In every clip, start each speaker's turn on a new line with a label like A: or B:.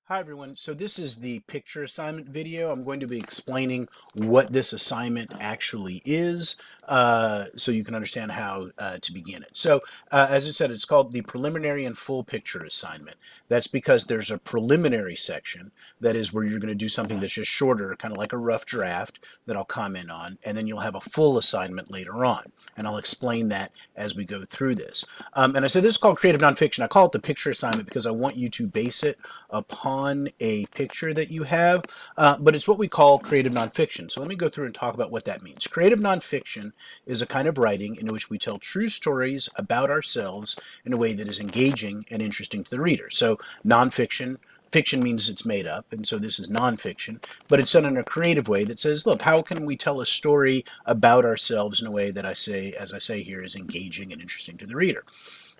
A: Hi everyone. So this is the picture assignment video. I'm going to be explaining what this assignment actually is, so you can understand how to begin it. So as I said, it's called the preliminary and full picture assignment. That's because there's a preliminary section that is where you're going to do something that's just shorter, kind of like a rough draft that I'll comment on, and then you'll have a full assignment later on. And I'll explain that as we go through this. And I said this is called creative nonfiction. I call it the picture assignment because I want you to base it upon a picture that you have, but it's what we call creative nonfiction. So let me go through and talk about what that means. Creative nonfiction is a kind of writing in which we tell true stories about ourselves in a way that is engaging and interesting to the reader. So nonfiction, fiction means it's made up, and so this is nonfiction, but it's done in a creative way that says, look, how can we tell a story about ourselves in a way that as I say here, is engaging and interesting to the reader?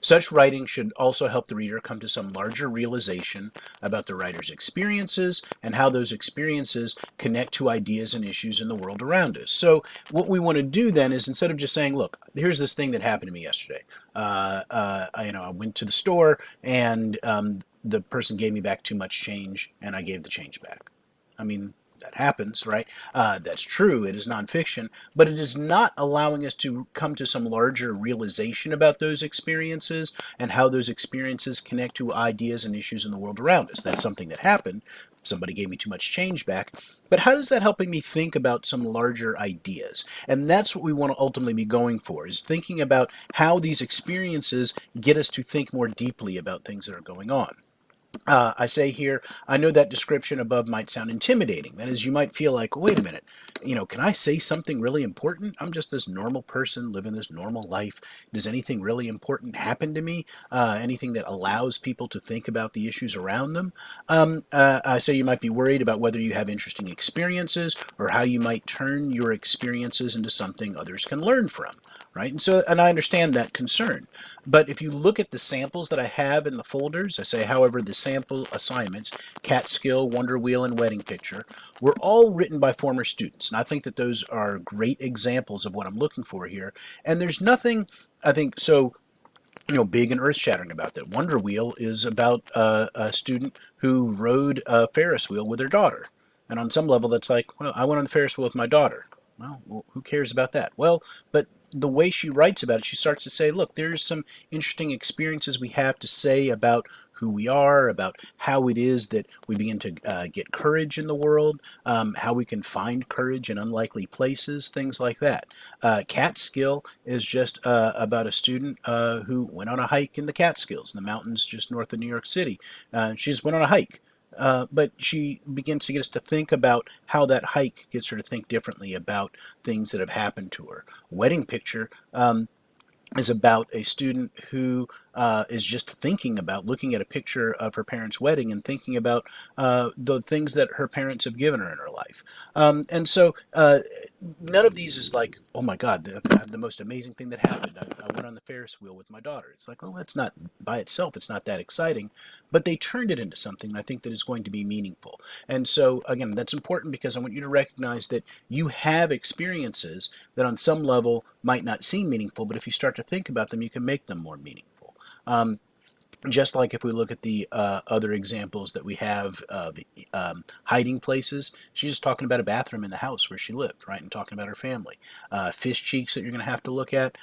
A: Such writing should also help the reader come to some larger realization about the writer's experiences and how those experiences connect to ideas and issues in the world around us. So what we want to do then is, instead of just saying, look, here's this thing that happened to me yesterday. I went to the store and the person gave me back too much change and I gave the change back. I mean, that happens, right? That's true. It is nonfiction, but it is not allowing us to come to some larger realization about those experiences and how those experiences connect to ideas and issues in the world around us. That's something that happened. Somebody gave me too much change back. But how does that helping me think about some larger ideas? And that's what we want to ultimately be going for, is thinking about how these experiences get us to think more deeply about things that are going on. I say here, I know that description above might sound intimidating. That is, you might feel like, wait a minute, can I say something really important? I'm just this normal person living this normal life. Does anything really important happen to me? Anything that allows people to think about the issues around them? I say you might be worried about whether you have interesting experiences or how you might turn your experiences into something others can learn from. Right? And I understand that concern. But if you look at the samples that I have in the folders, I say, however, the sample assignments, Catskill, Wonder Wheel, and Wedding Picture, were all written by former students. And I think that those are great examples of what I'm looking for here. And there's nothing, I think, so big and earth-shattering about that. Wonder Wheel is about a student who rode a Ferris wheel with her daughter. And on some level, that's like, well, I went on the Ferris wheel with my daughter. Well, who cares about that? Well, but the way she writes about it, she starts to say, look, there's some interesting experiences we have to say about who we are, about how it is that we begin to get courage in the world, how we can find courage in unlikely places, things like that. Catskill is just about a student who went on a hike in the Catskills, in the mountains just north of New York City. She just went on a hike. But she begins to get us to think about how that hike gets her to think differently about things that have happened to her. Wedding Picture is about a student who is just thinking about looking at a picture of her parents' wedding and thinking about the things that her parents have given her in her life. And so none of these is like, oh my God, the most amazing thing that happened. I went on the Ferris wheel with my daughter. It's like, well, that's not by itself, it's not that exciting. But they turned it into something I think that is going to be meaningful. And so, again, that's important because I want you to recognize that you have experiences that on some level might not seem meaningful, but if you start to think about them, you can make them more meaningful. Um, just like if we look at the other examples that we have of hiding places, she's just talking about a bathroom in the house where she lived, right, and talking about her family. Fish Cheeks that you're going to have to look at.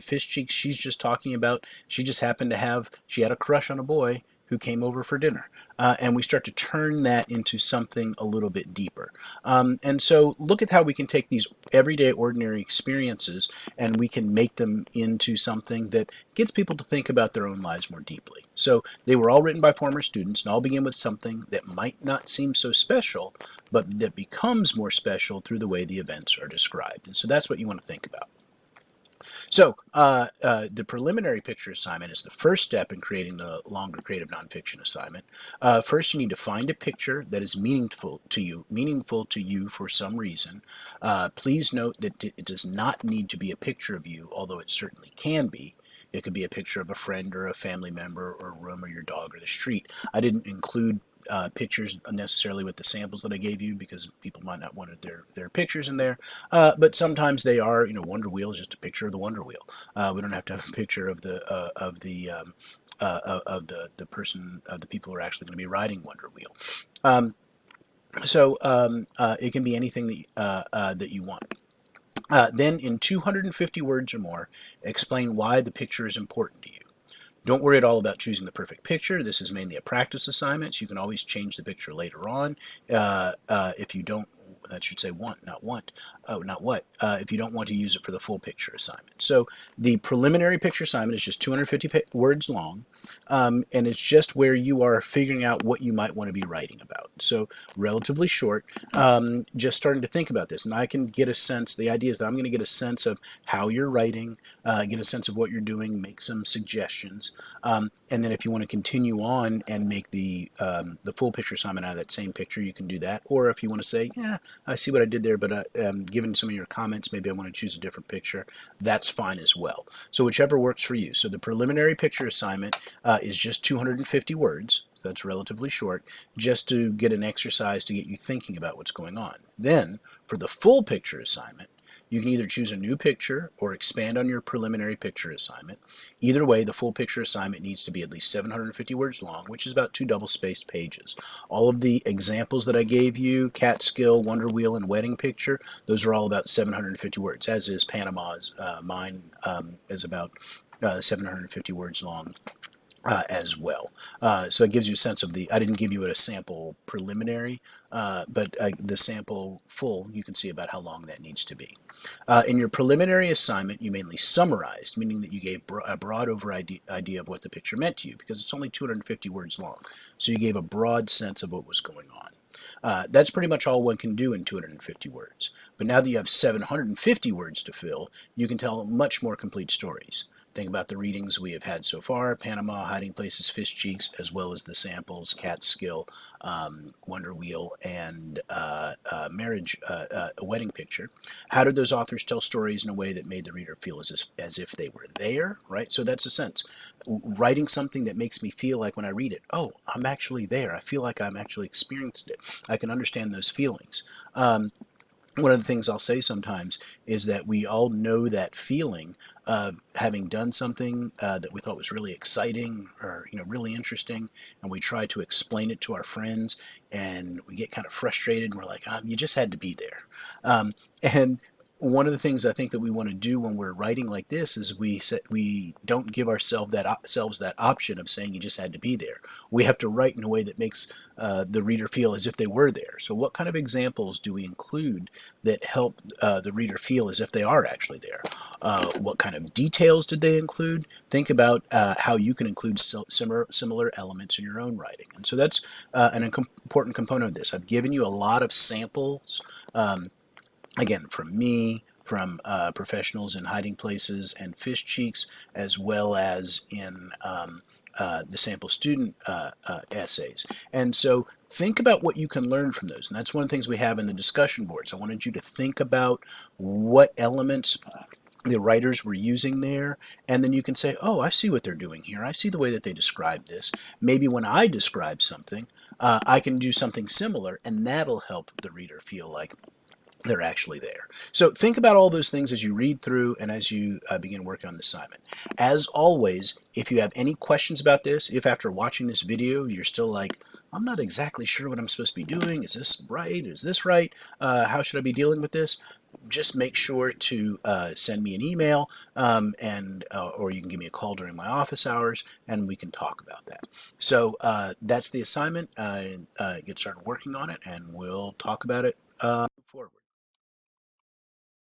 A: Fish Cheeks, she's just talking about she just happened to she had a crush on a boy who came over for dinner. And we start to turn that into something a little bit deeper. And so look at how we can take these everyday, ordinary experiences and we can make them into something that gets people to think about their own lives more deeply. So they were all written by former students and all begin with something that might not seem so special, but that becomes more special through the way the events are described. And so that's what you want to think about. So the preliminary picture assignment is the first step in creating the longer creative nonfiction assignment. First, you need to find a picture that is meaningful to you for some reason. Please note that it does not need to be a picture of you, although it certainly can be. It could be a picture of a friend or a family member or a room or your dog or the street. I didn't include pictures necessarily with the samples that I gave you because people might not want their pictures in there. But sometimes they are, Wonder Wheel is just a picture of the Wonder Wheel. We don't have to have a picture of the the person, the people who are actually going to be riding Wonder Wheel. Um, it can be anything that you want. Then in 250 words or more, explain why the picture is important to you. Don't worry at all about choosing the perfect picture. This is mainly a practice assignment. So you can always change the picture later on. If you don't, that should say want, not want, not what, if you don't want to use it for the full picture assignment. So the preliminary picture assignment is just 250 words long, and it's just where you are figuring out what you might want to be writing about. So relatively short, just starting to think about this. And I can get a sense, the idea is that I'm going to get a sense of how you're writing, get a sense of what you're doing, make some suggestions. And then if you want to continue on and make the full picture assignment out of that same picture, you can do that. Or if you want to say, yeah, I see what I did there, but given some of your comments, maybe I want to choose a different picture, that's fine as well. So whichever works for you. So the preliminary picture assignment is just 250 words. That's relatively short, just to get an exercise to get you thinking about what's going on. Then, for the full picture assignment, you can either choose a new picture or expand on your preliminary picture assignment. Either way, the full picture assignment needs to be at least 750 words long, which is about 2 double-spaced pages. All of the examples that I gave you, Catskill, Wonder Wheel, and Wedding Picture, those are all about 750 words, as is Panama's. Mine is about 750 words long. As well. So it gives you a sense of I didn't give you a sample preliminary, but the sample full, you can see about how long that needs to be. In your preliminary assignment, you mainly summarized, meaning that you gave a broad over idea of what the picture meant to you, because it's only 250 words long. So you gave a broad sense of what was going on. That's pretty much all one can do in 250 words. But now that you have 750 words to fill, you can tell much more complete stories. Think about the readings we have had so far: Panama, Hiding Places, Fish Cheeks, as well as the samples, Catskill, Wonder Wheel, and Marriage, A Wedding Picture. How did those authors tell stories in a way that made the reader feel as if they were there, right? So that's a sense. Writing something that makes me feel like when I read it, oh, I'm actually there. I feel like I'm actually experienced it. I can understand those feelings. One of the things I'll say sometimes is that we all know that feeling of having done something that we thought was really exciting or really interesting, and we try to explain it to our friends, and we get kind of frustrated, and we're like, you just had to be there. And one of the things I think that we want to do when we're writing like this is we don't give ourselves that option of saying you just had to be there. We have to write in a way that makes the reader feel as if they were there. So what kind of examples do we include that help the reader feel as if they are actually there? What kind of details did they include? Think about how you can include similar elements in your own writing. And so that's an important component of this. I've given you a lot of samples. Again, from me, from professionals in Hiding Places and Fish Cheeks, as well as in the sample student essays. And so think about what you can learn from those. And that's one of the things we have in the discussion boards. I wanted you to think about what elements the writers were using there, and then you can say, oh, I see what they're doing here. I see the way that they describe this. Maybe when I describe something, I can do something similar, and that'll help the reader feel like they're actually there. So think about all those things as you read through and as you begin working on the assignment. As always, if you have any questions about this, if after watching this video you're still like, I'm not exactly sure what I'm supposed to be doing, is this right, is this right, how should I be dealing with this, just make sure to send me an email or you can give me a call during my office hours and we can talk about that. So that's the assignment. Get started working on it and we'll talk about it forward.